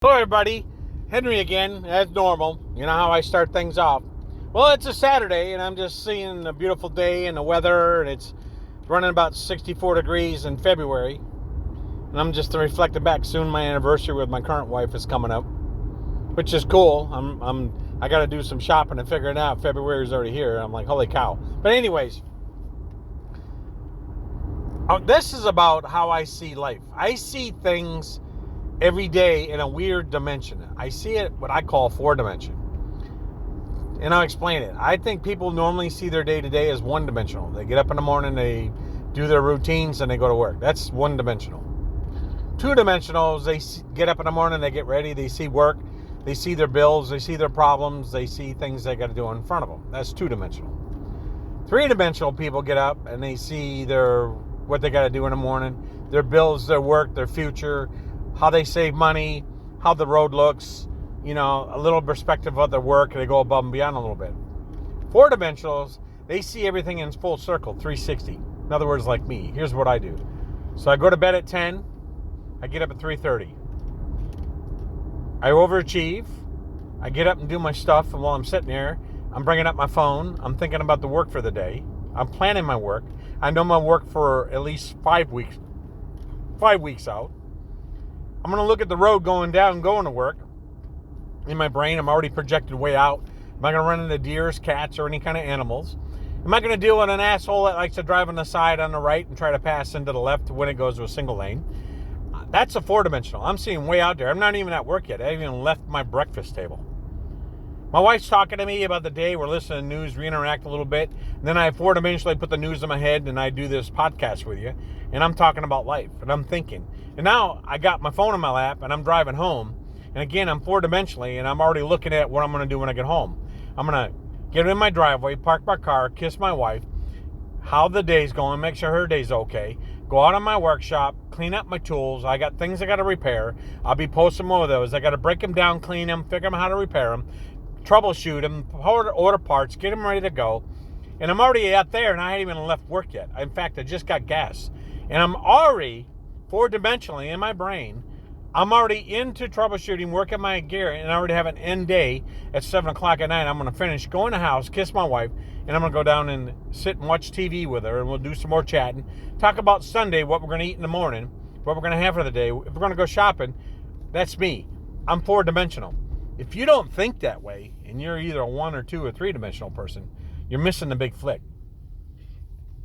Hello everybody, Henry again, as normal. You know how I start things off. Well, it's a Saturday and I'm just seeing a beautiful day and the weather, and it's running about 64 degrees in February. And I'm just reflecting back. Soon my anniversary with my current wife is coming up, which is cool. I got to do some shopping and figuring out February's already here. I'm like, holy cow. But anyways, this is about how I see life. I see things every day in a weird dimension. I see it what I call four dimension. And I'll explain it. I think people normally see their day to day as one dimensional. They get up in the morning, they do their routines, and they go to work. That's one dimensional. Two dimensionals, they get up in the morning, they get ready, they see work, they see their bills, they see their problems, they see things they got to do in front of them. That's two dimensional. Three dimensional people get up and they see what they got to do in the morning, their bills, their work, their future, how they save money, how the road looks, a little perspective of their work. They go above and beyond a little bit. Four dimensionals, they see everything in full circle, 360. In other words, like me. Here's what I do. So I go to bed at 10. I get up at 3:30. I overachieve. I get up and do my stuff. And while I'm sitting there, I'm bringing up my phone. I'm thinking about the work for the day. I'm planning my work. I know my work for at least 5 weeks. 5 weeks out. I'm going to look at the road going to work. In my brain, I'm already projected way out. Am I going to run into deers, cats, or any kind of animals? Am I going to deal with an asshole that likes to drive on the side on the right and try to pass into the left when it goes to a single lane? That's a four-dimensional. I'm seeing way out there. I'm not even at work yet. I haven't even left my breakfast table. My wife's talking to me about the day. We're listening to news. We interact a little bit. And then I four-dimensionally put the news in my head, and I do this podcast with you. And I'm talking about life, and I'm thinking. And now I got my phone in my lap, and I'm driving home. And again, I'm four-dimensionally, and I'm already looking at what I'm going to do when I get home. I'm going to get in my driveway, park my car, kiss my wife, how the day's going, make sure her day's okay, go out on my workshop, clean up my tools. I got things I got to repair. I'll be posting more of those. I got to break them down, clean them, figure out how to repair them, troubleshoot them, order parts, get them ready to go. And I'm already out there, and I haven't even left work yet. In fact, I just got gas. And I'm already four-dimensionally in my brain. I'm already into troubleshooting, working my gear, and I already have an end day at 7 o'clock at night. I'm going to finish, go in the house, kiss my wife, and I'm going to go down and sit and watch TV with her, and we'll do some more chatting. Talk about Sunday, what we're going to eat in the morning, what we're going to have for the day. If we're going to go shopping, that's me. I'm four-dimensional. If you don't think that way, and you're either a one or two or three-dimensional person, you're missing the big flick.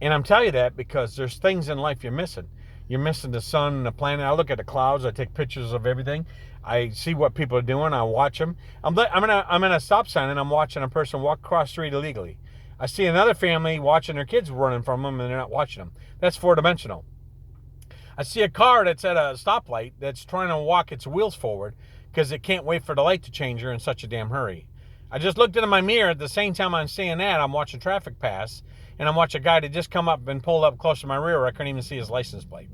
And I'm telling you that because there's things in life you're missing. You're missing the sun and the planet. I look at the clouds. I take pictures of everything. I see what people are doing. I watch them. I'm in a stop sign, and I'm watching a person walk across the street illegally. I see another family watching their kids running from them, and they're not watching them. That's four-dimensional. I see a car that's at a stoplight that's trying to walk its wheels forward because it can't wait for the light to change. Or in such a damn hurry. I just looked into my mirror. At the same time I'm seeing that, I'm watching traffic pass, and I'm watching a guy that just come up and pulled up close to my rear. I couldn't even see his license plate.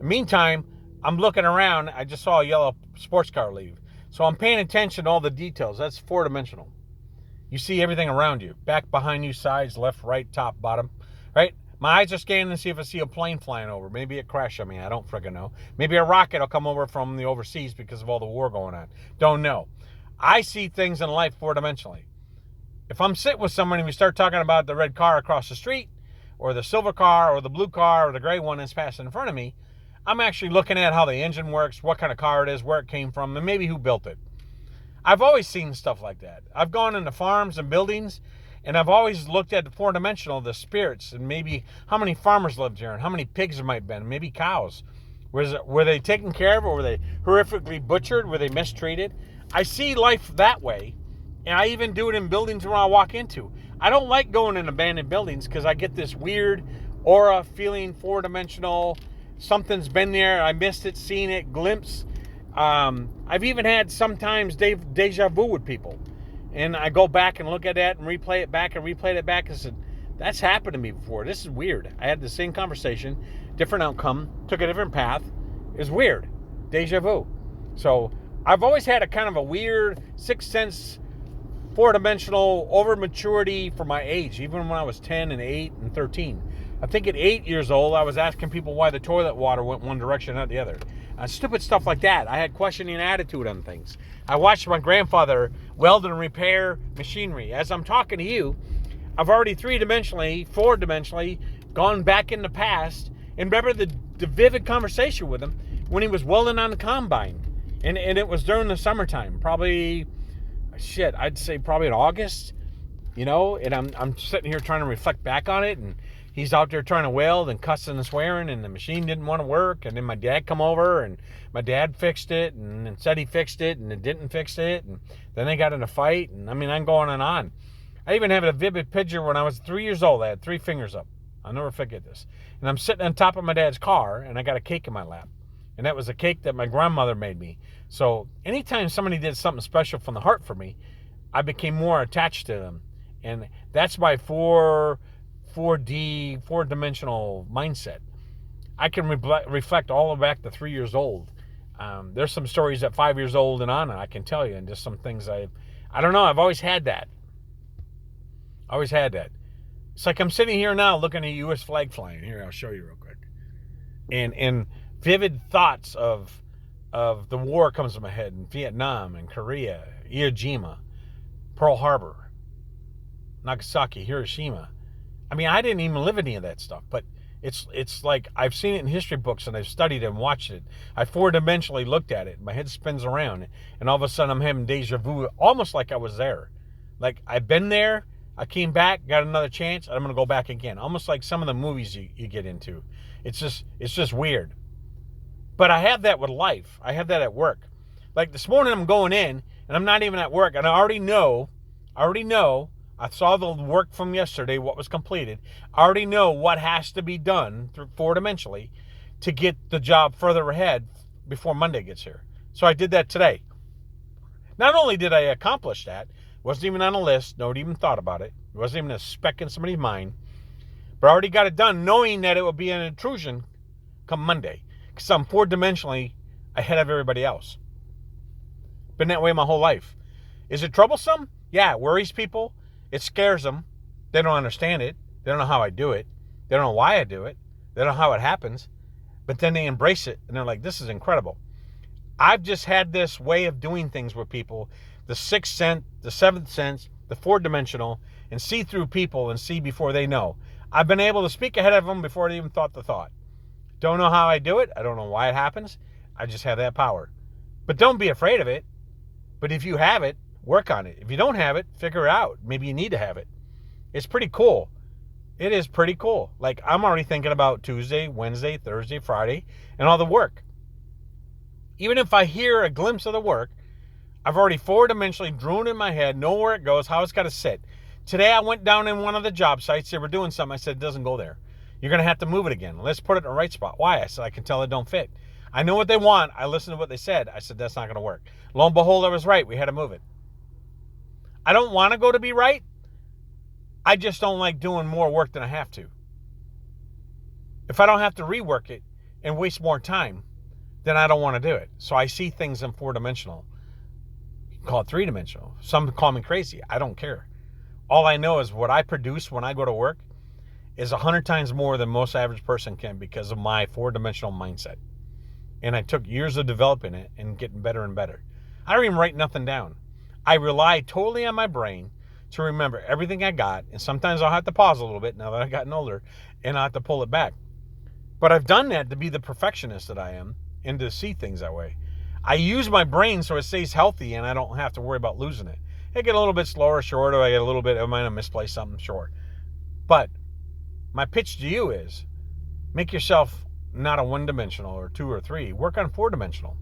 Meantime, I'm looking around. I just saw a yellow sports car leave. So I'm paying attention to all the details. That's four-dimensional. You see everything around you. Back, behind you, sides, left, right, top, bottom. Right? My eyes are scanning to see if I see a plane flying over. Maybe it crashed on me. I don't friggin' know. Maybe a rocket will come over from the overseas because of all the war going on. Don't know. I see things in life four-dimensionally. If I'm sitting with someone and we start talking about the red car across the street, or the silver car, or the blue car, or the gray one that's passing in front of me, I'm actually looking at how the engine works, what kind of car it is, where it came from, and maybe who built it. I've always seen stuff like that. I've gone into farms and buildings, and I've always looked at the four-dimensional, the spirits, and maybe how many farmers lived here, and how many pigs there might have been, maybe cows. Were they taken care of, or were they horrifically butchered? Were they mistreated? I see life that way, and I even do it in buildings where I walk into. I don't like going in abandoned buildings because I get this weird aura feeling, four-dimensional. Something's been there. I missed it, seen it, glimpse. I've even had sometimes deja vu with people. And I go back and look at that and replay it back and said, that's happened to me before. This is weird. I had the same conversation, different outcome, took a different path. It's weird. Deja vu. So I've always had a kind of a weird sixth sense, four-dimensional over maturity for my age, even when I was 10 and 8 and 13. I think at 8 years old, I was asking people why the toilet water went one direction, not the other. stupid stuff like that. I had questioning attitude on things. I watched my grandfather weld and repair machinery. As I'm talking to you, I've already 3-dimensionally, 4-dimensionally gone back in the past and remember the vivid conversation with him when he was welding on the combine. And it was during the summertime, probably, I'd say probably in August, and I'm sitting here trying to reflect back on it, and he's out there trying to weld and cussing and swearing, and the machine didn't want to work, and then my dad come over, and my dad fixed it, and said he fixed it, and it didn't fix it, and then they got in a fight, and I'm going on. I even have a vivid picture when I was 3 years old. I had 3 fingers up. I'll never forget this. And I'm sitting on top of my dad's car, and I got a cake in my lap. And that was a cake that my grandmother made me. So anytime somebody did something special from the heart for me, I became more attached to them. And that's my 4-dimensional mindset. I can reflect all the way back to 3 years old. There's some stories at 5 years old and on, I can tell you, and just some things I don't know, I've always had that. It's like I'm sitting here now looking at a U.S. flag flying. Here, I'll show you real quick. And vivid thoughts of the war comes to my head in Vietnam and Korea, Iwo Jima, Pearl Harbor, Nagasaki, Hiroshima. I didn't even live any of that stuff, but it's like I've seen it in history books and I've studied it and watched it. I 4-dimensionally looked at it. My head spins around, and all of a sudden I'm having deja vu, almost like I was there. Like I've been there, I came back, got another chance, and I'm going to go back again. Almost like some of the movies you get into. It's just weird. But I have that with life. I have that at work. Like this morning I'm going in, and I'm not even at work, and I already know, I saw the work from yesterday, what was completed. I already know what has to be done through 4-dimensionally to get the job further ahead before Monday gets here. So I did that today. Not only did I accomplish that, wasn't even on a list, nobody even thought about it. It wasn't even a speck in somebody's mind. But I already got it done knowing that it would be an intrusion come Monday. Because I'm 4-dimensionally ahead of everybody else. Been that way my whole life. Is it troublesome? Yeah, it worries people. It scares them. They don't understand it. They don't know how I do it. They don't know why I do it. They don't know how it happens. But then they embrace it, and they're like, this is incredible. I've just had this way of doing things with people, the 6th sense, the 7th sense, the 4-dimensional, and see through people and see before they know. I've been able to speak ahead of them before they even thought the thought. Don't know how I do it. I don't know why it happens. I just have that power. But don't be afraid of it. But if you have it, work on it. If you don't have it, figure it out. Maybe you need to have it. It's pretty cool. It is pretty cool. Like I'm already thinking about Tuesday, Wednesday, Thursday, Friday, and all the work. Even if I hear a glimpse of the work, I've already 4-dimensionally drawn in my head, know where it goes, how it's got to sit. Today I went down in one of the job sites. They were doing something. I said, it doesn't go there. You're going to have to move it again. Let's put it in the right spot. Why? I said, I can tell it don't fit. I know what they want. I listened to what they said. I said, that's not going to work. Lo and behold, I was right. We had to move it. I don't want to go to be right. I just don't like doing more work than I have to. If I don't have to rework it and waste more time, then I don't want to do it. So I see things in 4-dimensional. You can call it 3-dimensional. Some call me crazy. I don't care. All I know is what I produce when I go to work is 100 times more than most average person can because of my 4-dimensional mindset. And I took years of developing it and getting better and better. I don't even write nothing down. I rely totally on my brain to remember everything I got. And sometimes I'll have to pause a little bit now that I've gotten older and I'll have to pull it back. But I've done that to be the perfectionist that I am and to see things that way. I use my brain so it stays healthy and I don't have to worry about losing it. I get a little bit slower, short, or I get a little bit, I might have misplaced something, short. But my pitch to you is make yourself not a 1-dimensional or 2 or 3. Work on 4-dimensional.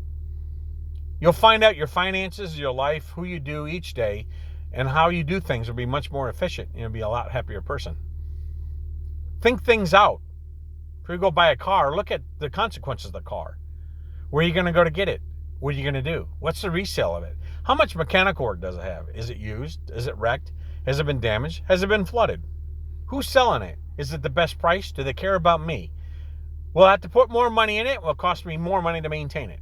You'll find out your finances, your life, who you do each day, and how you do things will be much more efficient. You'll be a lot happier person. Think things out. If you go buy a car, look at the consequences of the car. Where are you going to go to get it? What are you going to do? What's the resale of it? How much mechanical work does it have? Is it used? Is it wrecked? Has it been damaged? Has it been flooded? Who's selling it? Is it the best price? Do they care about me? Will I have to put more money in it? It will cost me more money to maintain it.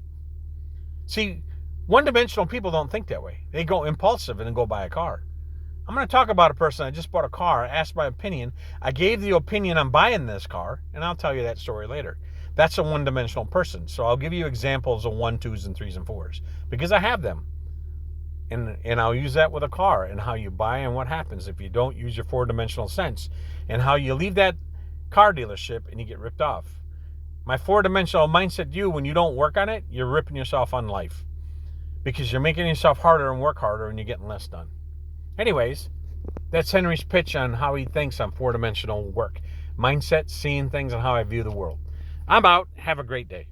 See, 1-dimensional people don't think that way. They go impulsive and then go buy a car. I'm going to talk about a person. I just bought a car, asked my opinion. I gave the opinion on buying this car, and I'll tell you that story later. That's a one-dimensional person. So I'll give you examples of 1, 2s, and 3s and 4s because I have them. And I'll use that with a car and how you buy and what happens if you don't use your four-dimensional sense and how you leave that car dealership and you get ripped off. My four-dimensional mindset you, when you don't work on it, you're ripping yourself on life because you're making yourself harder and work harder and you're getting less done. Anyways, that's Henry's pitch on how he thinks on four-dimensional work. Mindset, seeing things, and how I view the world. I'm out. Have a great day.